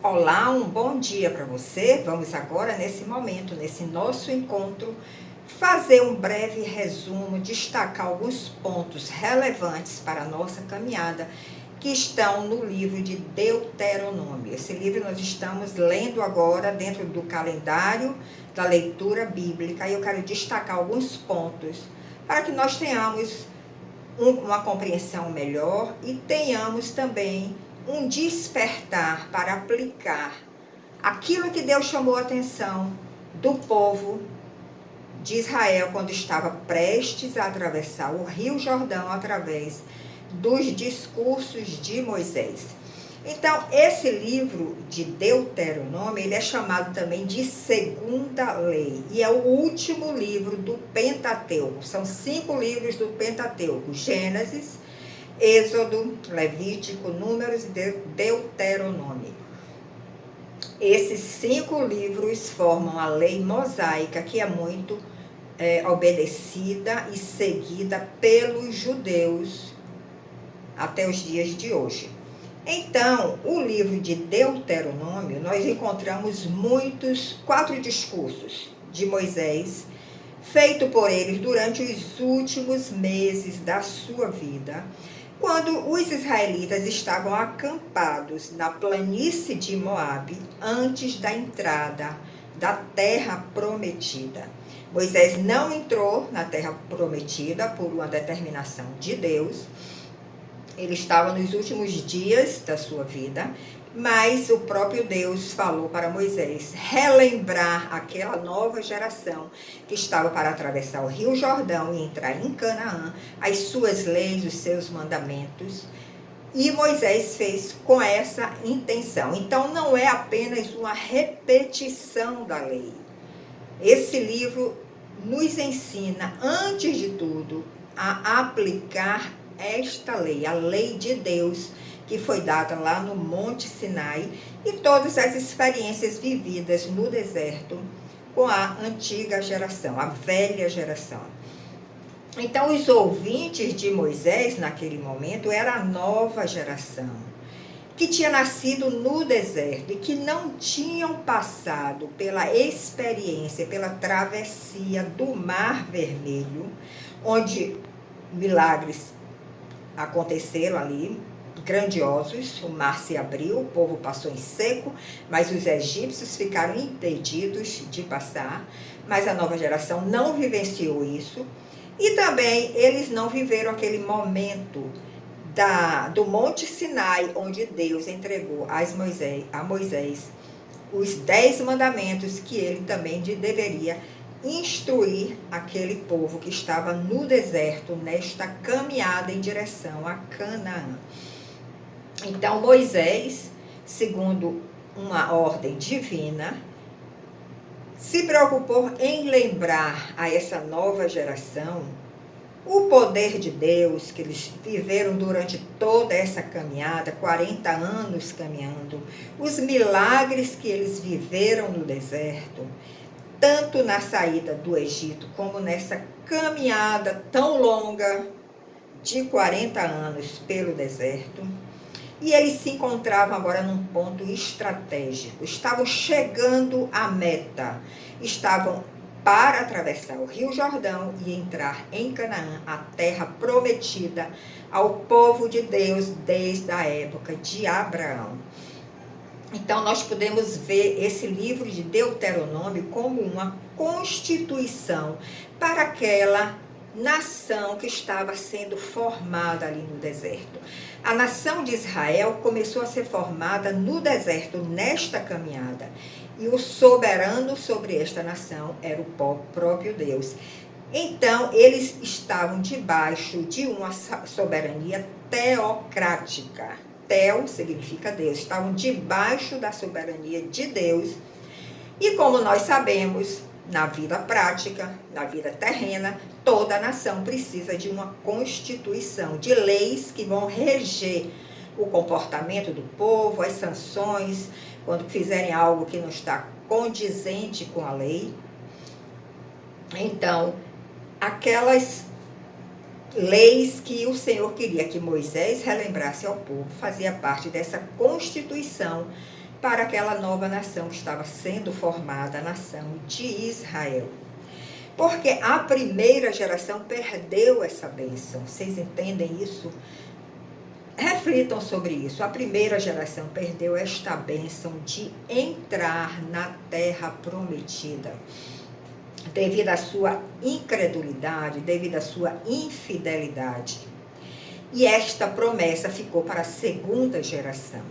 Olá, um bom dia para você. Vamos agora, nesse momento, nesse nosso encontro, fazer um breve resumo, destacar alguns pontos relevantes para a nossa caminhada que estão no livro de Deuteronômio. Esse livro nós estamos lendo agora dentro do calendário da leitura bíblica e eu quero destacar alguns pontos para que nós tenhamos uma compreensão melhor e tenhamos também um despertar para aplicar aquilo que Deus chamou a atenção do povo de Israel quando estava prestes a atravessar o Rio Jordão através dos discursos de Moisés. Então, esse livro de Deuteronômio, ele é chamado também de Segunda Lei, e é o último livro do Pentateuco. São 5 livros do Pentateuco: Gênesis, Êxodo, Levítico, Números e Deuteronômio. Esses 5 livros formam a lei mosaica, que é muito obedecida e seguida pelos judeus até os dias de hoje. Então, o livro de Deuteronômio, nós encontramos 4 discursos de Moisés, feito por eles durante os últimos meses da sua vida, quando os israelitas estavam acampados na planície de Moabe, antes da entrada da terra prometida. Moisés não entrou na terra prometida por uma determinação de Deus. Ele estava nos últimos dias da sua vida, mas o próprio Deus falou para Moisés relembrar aquela nova geração que estava para atravessar o Rio Jordão e entrar em Canaã, as suas leis, os seus mandamentos. E Moisés fez com essa intenção. Então, não é apenas uma repetição da lei. Esse livro nos ensina, antes de tudo, a aplicar esta lei, a lei de Deus, que foi dada lá no Monte Sinai, e todas as experiências vividas no deserto com a antiga geração, a velha geração. Então, os ouvintes de Moisés, naquele momento, era a nova geração, que tinha nascido no deserto e que não tinham passado pela experiência, pela travessia do Mar Vermelho, onde milagres aconteceram ali, grandiosos. O mar se abriu, o povo passou em seco, mas os egípcios ficaram impedidos de passar. Mas a nova geração não vivenciou isso. E também eles não viveram aquele momento do Monte Sinai, onde Deus entregou a Moisés os 10 mandamentos que ele também deveria instruir aquele povo que estava no deserto, nesta caminhada em direção a Canaã. Então, Moisés, segundo uma ordem divina, se preocupou em lembrar a essa nova geração o poder de Deus, que eles viveram durante toda essa caminhada, 40 anos caminhando, os milagres que eles viveram no deserto, tanto na saída do Egito, como nessa caminhada tão longa de 40 anos pelo deserto. E eles se encontravam agora num ponto estratégico. Estavam chegando à meta. Estavam para atravessar o Rio Jordão e entrar em Canaã, a terra prometida ao povo de Deus desde a época de Abraão. Então, nós podemos ver esse livro de Deuteronômio como uma constituição para aquela nação que estava sendo formada ali no deserto. A nação de Israel começou a ser formada no deserto, nesta caminhada. E o soberano sobre esta nação era o próprio Deus. Então, eles estavam debaixo de uma soberania teocrática. Teo significa Deus. Estavam debaixo da soberania de Deus. E como nós sabemos, na vida prática, na vida terrena, toda nação precisa de uma constituição, de leis que vão reger o comportamento do povo, as sanções, quando fizerem algo que não está condizente com a lei. Então, aquelas leis que o Senhor queria que Moisés relembrasse ao povo fazia parte dessa constituição para aquela nova nação que estava sendo formada, a nação de Israel. Porque a primeira geração perdeu essa bênção. Vocês entendem isso? Reflitam sobre isso. A primeira geração perdeu esta bênção de entrar na terra prometida, devido à sua incredulidade, devido à sua infidelidade. E esta promessa ficou para a segunda geração.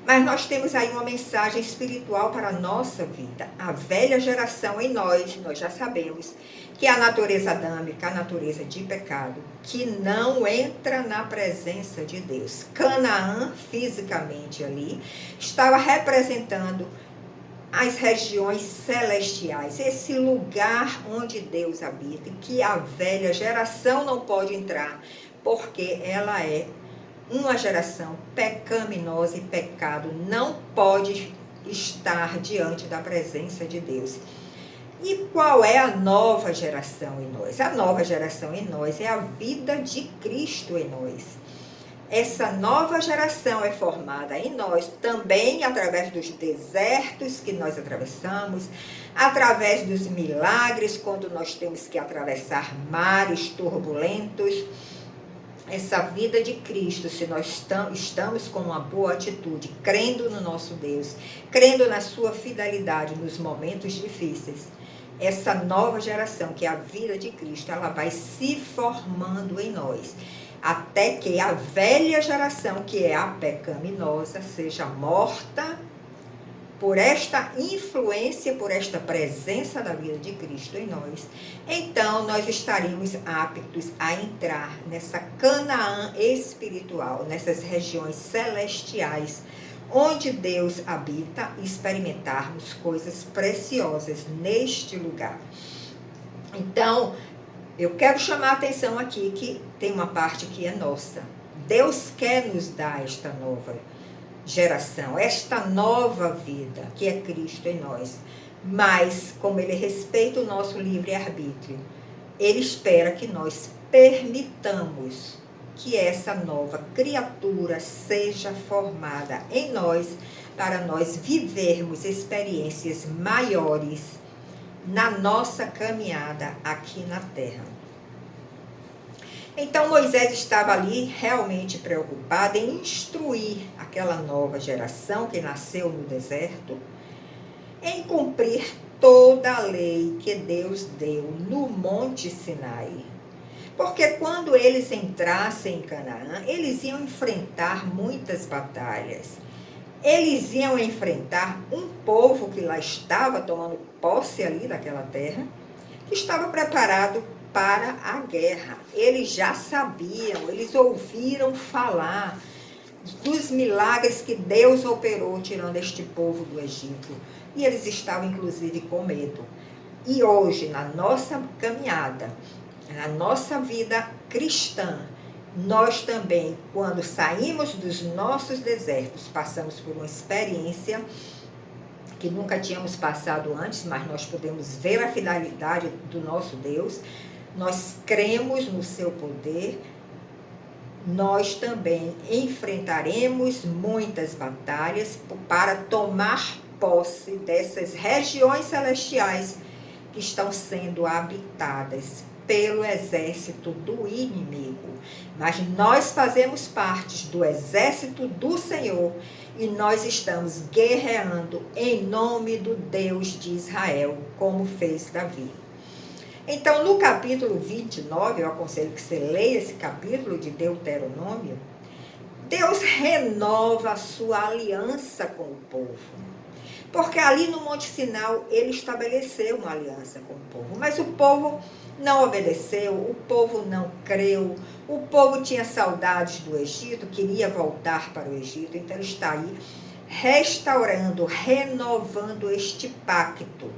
Mas nós temos aí uma mensagem espiritual para a nossa vida. A velha geração em nós já sabemos que é a natureza adâmica, a natureza de pecado, que não entra na presença de Deus. Canaã, fisicamente ali, estava representando as regiões celestiais, esse lugar onde Deus habita, que a velha geração não pode entrar, porque ela é uma geração pecaminosa e pecado não pode estar diante da presença de Deus. E qual é a nova geração em nós? A nova geração em nós é a vida de Cristo em nós. Essa nova geração é formada em nós também através dos desertos que nós atravessamos, através dos milagres, quando nós temos que atravessar mares turbulentos. Essa vida de Cristo, se nós estamos com uma boa atitude, crendo no nosso Deus, crendo na sua fidelidade nos momentos difíceis, essa nova geração, que é a vida de Cristo, ela vai se formando em nós, até que a velha geração, que é a pecaminosa, seja morta por esta influência, por esta presença da vida de Cristo em nós. Então nós estaremos aptos a entrar nessa Canaã espiritual, nessas regiões celestiais, onde Deus habita, e experimentarmos coisas preciosas neste lugar. Então, eu quero chamar a atenção aqui que tem uma parte que é nossa. Deus quer nos dar esta nova geração, esta nova vida, que é Cristo em nós. Mas, como Ele respeita o nosso livre-arbítrio, Ele espera que nós permitamos que essa nova criatura seja formada em nós, para nós vivermos experiências maiores na nossa caminhada aqui na terra. Então Moisés estava ali realmente preocupado em instruir aquela nova geração que nasceu no deserto, em cumprir toda a lei que Deus deu no Monte Sinai. Porque quando eles entrassem em Canaã, eles iam enfrentar muitas batalhas. Eles iam enfrentar um povo que lá estava tomando posse ali daquela terra, que estava preparado para a guerra. Eles já sabiam, eles ouviram falar dos milagres que Deus operou tirando este povo do Egito. E eles estavam inclusive com medo. E hoje, na nossa caminhada, na nossa vida cristã, nós também, quando saímos dos nossos desertos, passamos por uma experiência que nunca tínhamos passado antes, mas nós podemos ver a fidelidade do nosso Deus, nós cremos no seu poder, nós também enfrentaremos muitas batalhas para tomar posse dessas regiões celestiais que estão sendo habitadas pelo exército do inimigo. Mas nós fazemos parte do exército do Senhor e nós estamos guerreando em nome do Deus de Israel, como fez Davi. Então, no capítulo 29, eu aconselho que você leia esse capítulo de Deuteronômio, Deus renova a sua aliança com o povo. Porque ali no Monte Sinai, ele estabeleceu uma aliança com o povo. Mas o povo não obedeceu, o povo não creu, o povo tinha saudades do Egito, queria voltar para o Egito. Então, ele está aí restaurando, renovando este pacto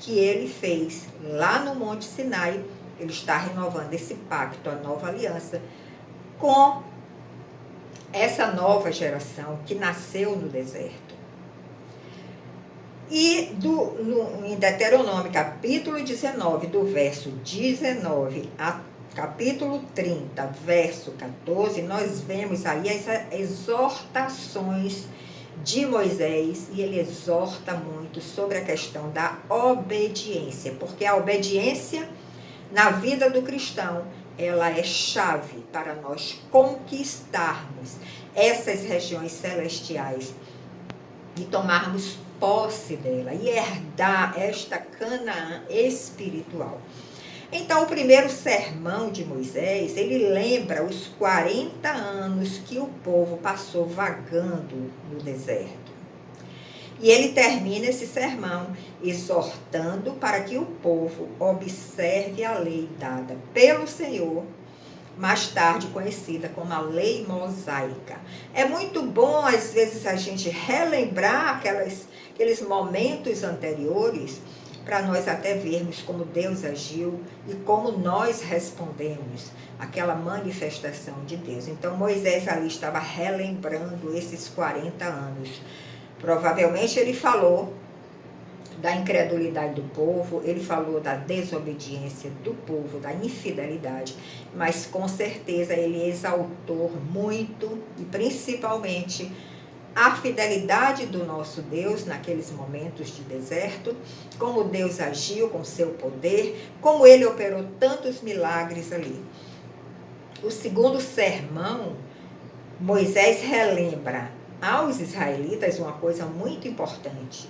que ele fez lá no Monte Sinai. Ele está renovando esse pacto, a nova aliança, com essa nova geração que nasceu no deserto. E em Deuteronômio, capítulo 19, do verso 19 a capítulo 30, verso 14, nós vemos aí as exortações de Moisés, e ele exorta muito sobre a questão da obediência, porque a obediência na vida do cristão, ela é chave para nós conquistarmos essas regiões celestiais e tomarmos posse dela e herdar esta Canaã espiritual. Então, o primeiro sermão de Moisés, ele lembra os 40 anos que o povo passou vagando no deserto. E ele termina esse sermão exortando para que o povo observe a lei dada pelo Senhor, mais tarde conhecida como a lei mosaica. É muito bom, às vezes, a gente relembrar aqueles momentos anteriores, para nós até vermos como Deus agiu e como nós respondemos àquela manifestação de Deus. Então, Moisés ali estava relembrando esses 40 anos. Provavelmente ele falou da incredulidade do povo, ele falou da desobediência do povo, da infidelidade, mas com certeza ele exaltou muito e principalmente a fidelidade do nosso Deus naqueles momentos de deserto, como Deus agiu com seu poder, como ele operou tantos milagres ali. O segundo sermão, Moisés relembra aos israelitas uma coisa muito importante.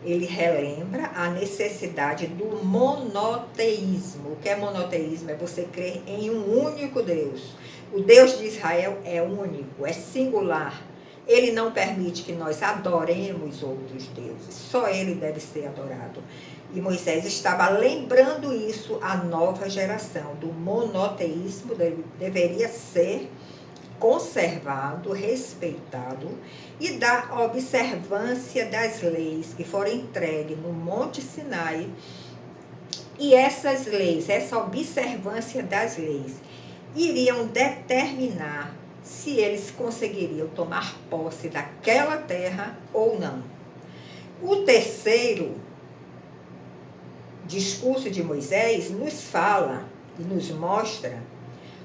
Ele relembra a necessidade do monoteísmo. O que é monoteísmo? É você crer em um único Deus. O Deus de Israel é único, é singular. Ele não permite que nós adoremos outros deuses. Só ele deve ser adorado. E Moisés estava lembrando isso à nova geração. Do monoteísmo deveria ser conservado, respeitado, e da observância das leis que foram entregues no Monte Sinai. E essas leis, essa observância das leis, iriam determinar se eles conseguiriam tomar posse daquela terra ou não. O terceiro discurso de Moisés nos fala e nos mostra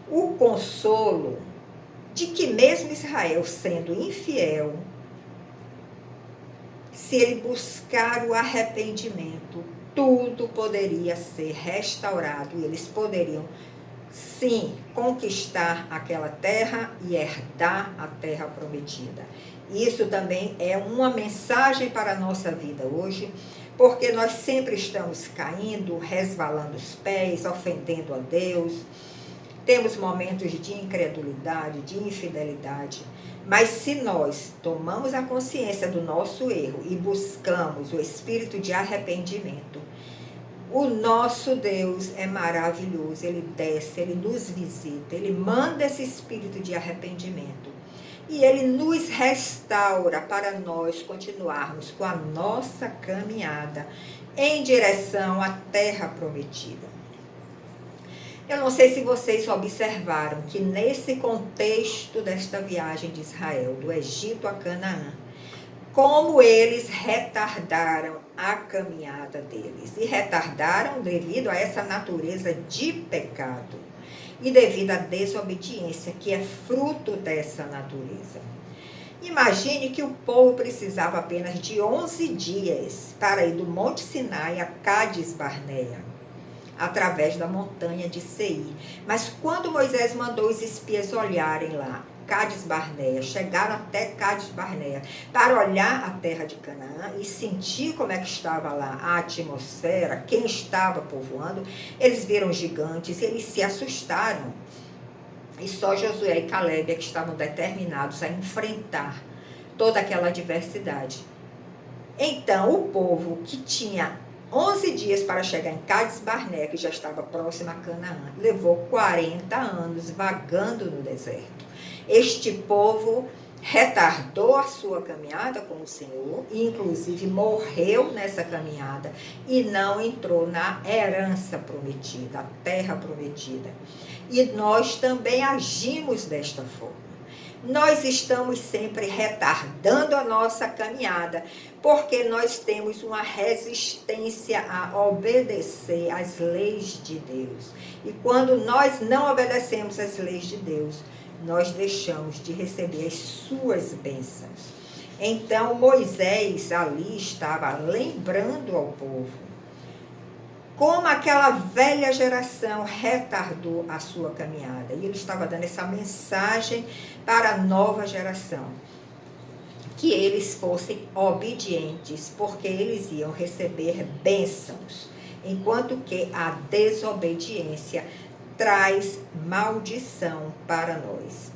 o consolo de que mesmo Israel sendo infiel, se ele buscar o arrependimento, tudo poderia ser restaurado e eles poderiam, sim, conquistar aquela terra e herdar a terra prometida. Isso também é uma mensagem para a nossa vida hoje, porque nós sempre estamos caindo, resvalando os pés, ofendendo a Deus. Temos momentos de incredulidade, de infidelidade, mas se nós tomamos a consciência do nosso erro e buscamos o espírito de arrependimento, o nosso Deus é maravilhoso, ele desce, ele nos visita, ele manda esse espírito de arrependimento e ele nos restaura para nós continuarmos com a nossa caminhada em direção à terra prometida. Eu não sei se vocês observaram que nesse contexto desta viagem de Israel, do Egito a Canaã, como eles retardaram a caminhada deles. E retardaram devido a essa natureza de pecado e devido à desobediência, que é fruto dessa natureza. Imagine que o povo precisava apenas de 11 dias para ir do Monte Sinai a Cádiz Barneia, através da montanha de Seir. Mas quando Moisés mandou os espias olharem lá, Cádiz Barneia, chegaram até Cádiz Barneia para olhar a terra de Canaã e sentir como é que estava lá a atmosfera, quem estava povoando, eles viram gigantes e eles se assustaram. E só Josué e Caleb é que estavam determinados a enfrentar toda aquela adversidade. Então, o povo que tinha 11 dias para chegar em Cádiz Barneia, que já estava próximo a Canaã, levou 40 anos vagando no deserto. Este povo retardou a sua caminhada com o Senhor, e inclusive morreu nessa caminhada e não entrou na herança prometida, a terra prometida. E nós também agimos desta forma. Nós estamos sempre retardando a nossa caminhada, porque nós temos uma resistência a obedecer às leis de Deus. E quando nós não obedecemos às leis de Deus, nós deixamos de receber as suas bênçãos. Então Moisés ali estava lembrando ao povo como aquela velha geração retardou a sua caminhada. E ele estava dando essa mensagem para a nova geração, que eles fossem obedientes, porque eles iam receber bênçãos, enquanto que a desobediência traz maldição para nós.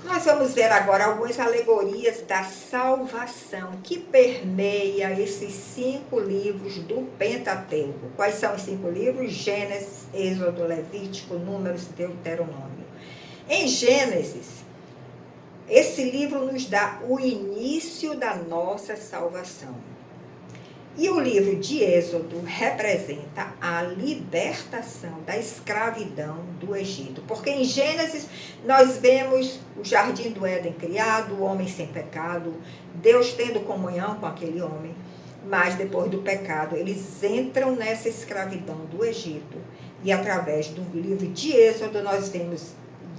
Nós vamos ver agora algumas alegorias da salvação que permeia esses 5 livros do Pentateuco. Quais são os 5 livros? Gênesis, Êxodo, Levítico, Números, Deuteronômio. Em Gênesis, esse livro nos dá o início da nossa salvação. E o livro de Êxodo representa a libertação da escravidão do Egito. Porque em Gênesis nós vemos o jardim do Éden criado, o homem sem pecado, Deus tendo comunhão com aquele homem. Mas depois do pecado, eles entram nessa escravidão do Egito. E através do livro de Êxodo nós vemos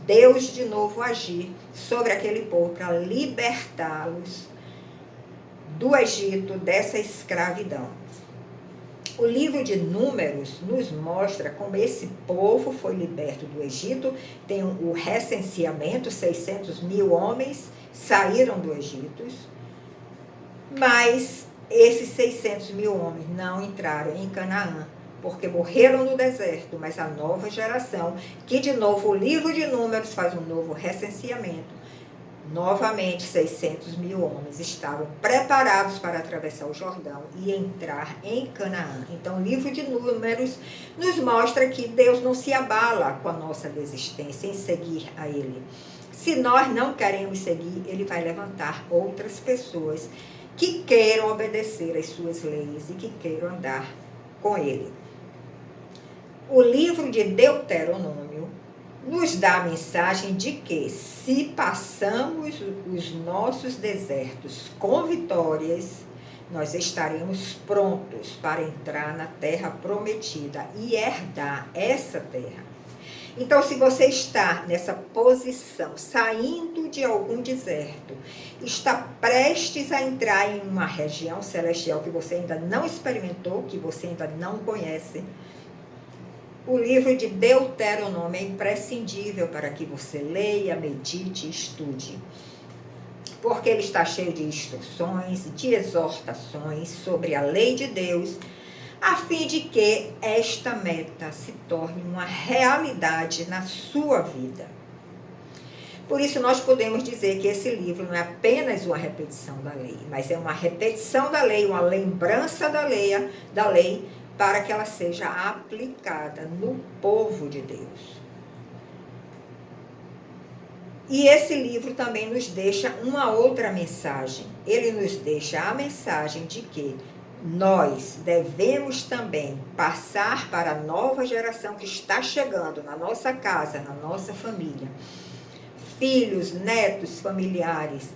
Deus de novo agir sobre aquele povo para libertá-los do Egito, dessa escravidão. O livro de Números nos mostra como esse povo foi liberto do Egito. Tem o recenseamento, 600 mil homens saíram do Egito, mas esses 600 mil homens não entraram em Canaã, porque morreram no deserto. Mas a nova geração, que de novo o livro de Números faz um novo recenseamento, novamente 600 mil homens estavam preparados para atravessar o Jordão e entrar em Canaã. Então o livro de Números nos mostra que Deus não se abala com a nossa desistência em seguir a Ele. Se nós não queremos seguir, Ele vai levantar outras pessoas que queiram obedecer às suas leis e que queiram andar com Ele. O livro de Deuteronômio nos dá a mensagem de que, se passamos os nossos desertos com vitórias, nós estaremos prontos para entrar na terra prometida e herdar essa terra. Então, se você está nessa posição, saindo de algum deserto, está prestes a entrar em uma região celestial que você ainda não experimentou, que você ainda não conhece, o livro de Deuteronômio é imprescindível para que você leia, medite e estude. Porque ele está cheio de instruções, de exortações sobre a lei de Deus, a fim de que esta meta se torne uma realidade na sua vida. Por isso nós podemos dizer que esse livro não é apenas uma repetição da lei, mas é uma repetição da lei, uma lembrança da lei, para que ela seja aplicada no povo de Deus. E esse livro também nos deixa uma outra mensagem. Ele nos deixa a mensagem de que nós devemos também passar para a nova geração que está chegando na nossa casa, na nossa família, filhos, netos, familiares,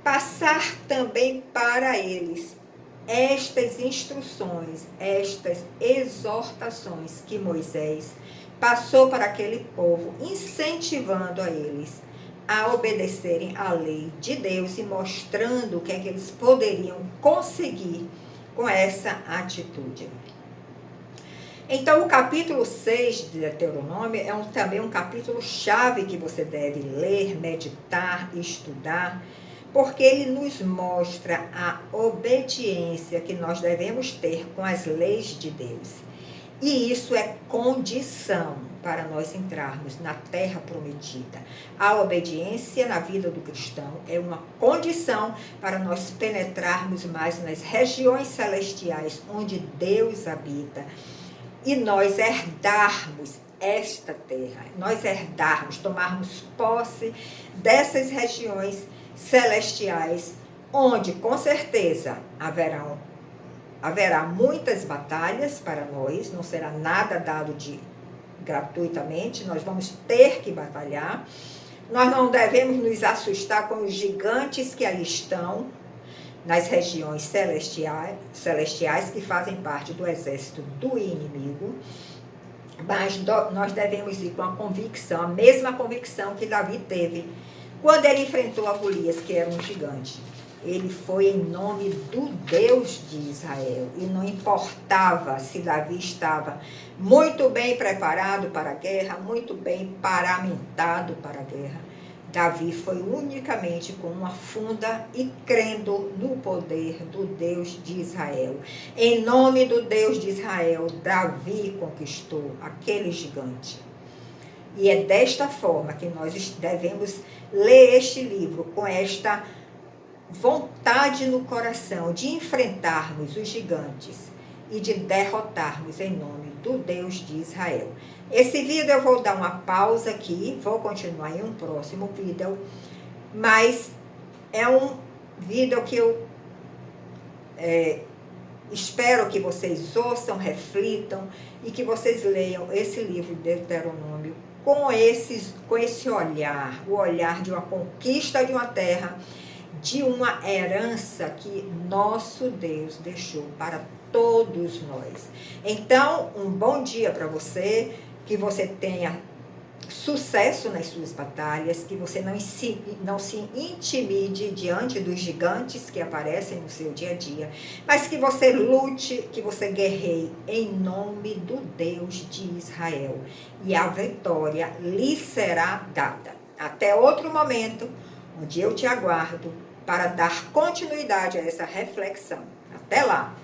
passar também para eles estas instruções, estas exortações que Moisés passou para aquele povo, incentivando a eles a obedecerem à lei de Deus e mostrando o que é que eles poderiam conseguir com essa atitude. Então, o capítulo 6 de Deuteronômio é também um capítulo chave que você deve ler, meditar, estudar, porque ele nos mostra a obediência que nós devemos ter com as leis de Deus. E isso é condição para nós entrarmos na terra prometida. A obediência na vida do cristão é uma condição para nós penetrarmos mais nas regiões celestiais onde Deus habita e nós herdarmos esta terra, tomarmos posse dessas regiões celestiais, onde com certeza haverá muitas batalhas para nós, não será nada dado gratuitamente, nós vamos ter que batalhar. Nós não devemos nos assustar com os gigantes que aí estão, nas regiões celestiais que fazem parte do exército do inimigo, mas nós devemos ir com a convicção, a mesma convicção que Davi teve Quando ele enfrentou a Golias, que era um gigante, ele foi em nome do Deus de Israel. E não importava se Davi estava muito bem preparado para a guerra, muito bem paramentado para a guerra. Davi foi unicamente com uma funda e crendo no poder do Deus de Israel. Em nome do Deus de Israel, Davi conquistou aquele gigante. E é desta forma que nós devemos ler este livro, com esta vontade no coração de enfrentarmos os gigantes e de derrotarmos em nome do Deus de Israel. Esse vídeo eu vou dar uma pausa aqui, vou continuar em um próximo vídeo, mas é um vídeo que eu espero que vocês ouçam, reflitam e que vocês leiam esse livro de Deuteronômio com esse olhar, o olhar de uma conquista de uma terra, de uma herança que nosso Deus deixou para todos nós. Então, um bom dia para você, que você tenha sucesso nas suas batalhas, que você não se intimide diante dos gigantes que aparecem no seu dia a dia, mas que você lute, que você guerreie em nome do Deus de Israel. E a vitória lhe será dada. Até outro momento, onde eu te aguardo para dar continuidade a essa reflexão. Até lá!